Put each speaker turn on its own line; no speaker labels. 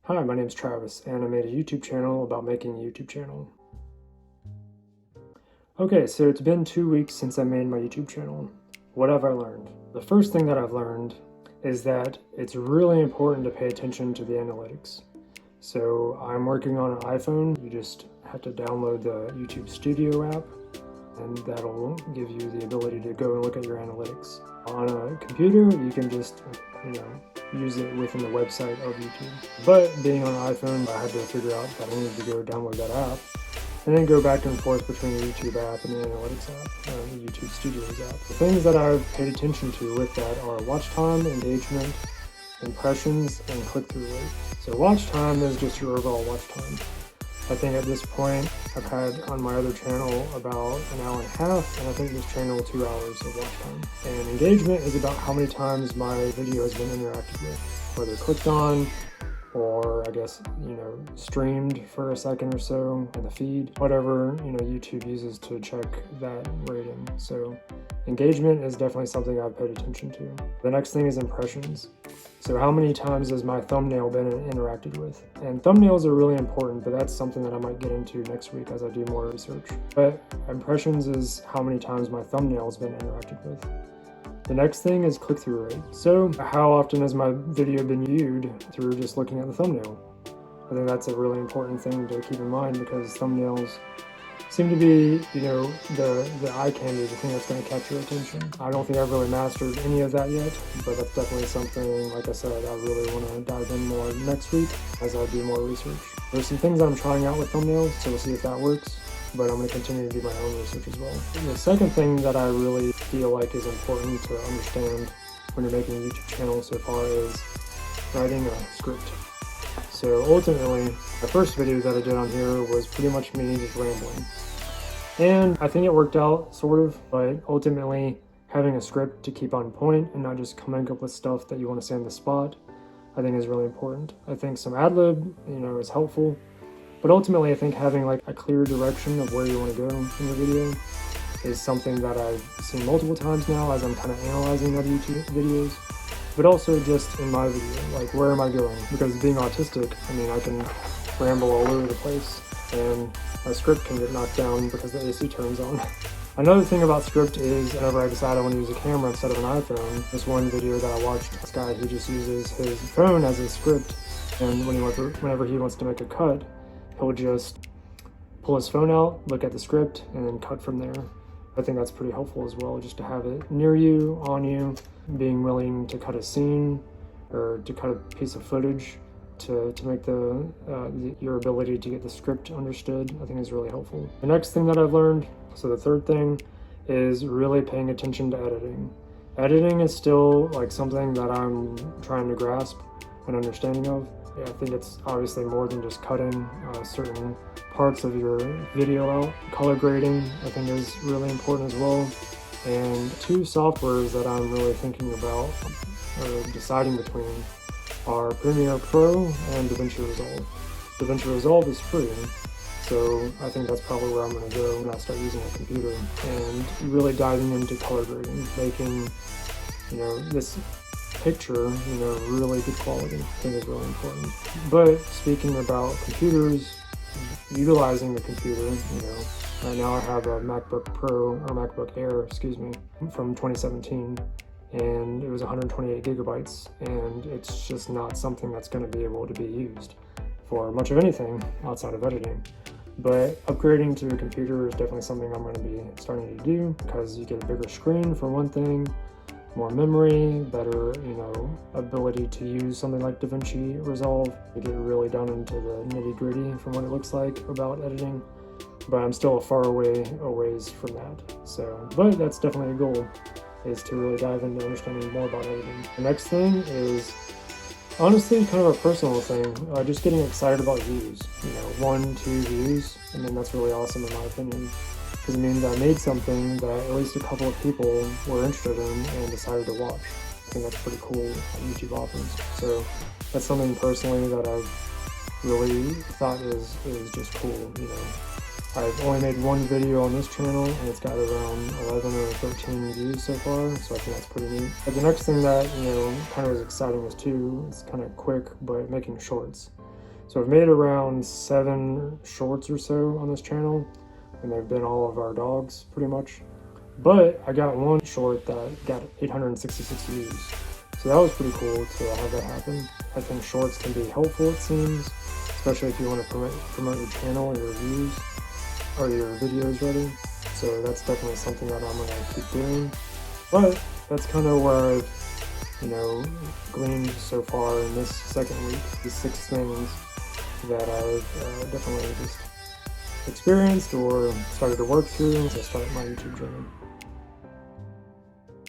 Hi, my name is Travis, and I made a YouTube channel about making a YouTube channel. Okay, so it's been 2 weeks since I made my YouTube channel. What have I learned? The first thing that I've learned is that it's really important to pay attention to the analytics. So I'm working on an iPhone. You just have to download the YouTube Studio app, and that'll give you the ability to go and look at your analytics. On a computer, you can just, use it within the website of YouTube. But being on an iPhone, I had to figure out that I needed to go download that app and then go back and forth between the YouTube app and the Analytics app, the YouTube Studios app. The things that I've paid attention to with that are watch time, engagement, impressions, and click-through rate. So watch time is just your overall watch time. I think at this point, I've had on my other channel about an hour and a half, and I think this channel 2 hours of watch time. And engagement is about how many times my video has been interacted with, whether clicked on, or I guess, streamed for a second or so in the feed, whatever, YouTube uses to check that rating. So engagement is definitely something I've paid attention to. The next thing is impressions. So how many times has my thumbnail been interacted with? And thumbnails are really important, but that's something that I might get into next week as I do more research. But impressions is how many times my thumbnail has been interacted with. The next thing is click-through rate. So how often has my video been viewed through just looking at the thumbnail? I think that's a really important thing to keep in mind, because thumbnails seem to be, the eye candy, the thing that's going to catch your attention. I don't think I've really mastered any of that yet, but that's definitely something, like I said, I really want to dive in more next week as I do more research. There's some things that I'm trying out with thumbnails, so we'll see if that works, but I'm going to continue to do my own research as well. And the second thing that I really feel like is important to understand when you're making a YouTube channel so far is writing a script. So ultimately, the first video that I did on here was pretty much me just rambling. And I think it worked out, sort of, but ultimately having a script to keep on point and not just coming up with stuff that you want to say on the spot, I think is really important. I think some ad-lib, is helpful, but ultimately I think having like a clear direction of where you want to go in your video is something that I've seen multiple times now as I'm kind of analyzing other YouTube videos. But also just in my video, like where am I going? Because being autistic, I can ramble all over the place, and my script can get knocked down because the AC turns on. Another thing about script is whenever I decide I want to use a camera instead of an iPhone, this one video that I watched, this guy, he just uses his phone as a script, and whenever he wants to make a cut, he'll just pull his phone out, look at the script, and then cut from there. I think that's pretty helpful as well, just to have it near you, on you, being willing to cut a scene or to cut a piece of footage to make your ability to get the script understood, I think is really helpful. The next thing that I've learned, so the third thing, is really paying attention to editing. Editing is still like something that I'm trying to grasp an understanding of. I think it's obviously more than just cutting certain parts of your video out. Color grading, I think, is really important as well. And two softwares that I'm really thinking about or deciding between are Premiere Pro and DaVinci Resolve. DaVinci Resolve is free, so I think that's probably where I'm going to go when I start using a computer and really diving into color grading, making this picture really good quality. I think is really important. But speaking about computers, utilizing the computer, right now I have a MacBook Pro, or MacBook Air, from 2017, and it was 128 gigabytes, and it's just not something that's going to be able to be used for much of anything outside of editing. But upgrading to a computer is definitely something I'm going to be starting to do, because you get a bigger screen for one thing, more memory, better, ability to use something like DaVinci Resolve to get really down into the nitty-gritty from what it looks like about editing. But I'm still a ways from that. So, but that's definitely a goal, is to really dive into understanding more about editing. The next thing is honestly kind of a personal thing, just getting excited about views. 1, 2 views, that's really awesome in my opinion, because it means I made something that at least a couple of people were interested in and decided to watch. I think that's pretty cool what YouTube offers. So that's something personally that I've really thought is just cool. I've only made one video on this channel, and it's got around 11 or 13 views so far, so I think that's pretty neat. But the next thing that, kind of is exciting is too, it's kind of quick, but making shorts. So I've made around 7 shorts or so on this channel, and they've been all of our dogs pretty much. But I got one short that got 866 views. So that was pretty cool to have that happen. I think shorts can be helpful, it seems, especially if you want to promote your channel or your reviews, or your videos rather. So that's definitely something that I'm going to keep doing. But that's kind of where I've, gleaned so far in this second week, the 6 things that I've definitely just experienced or started to work through since I started my YouTube journey.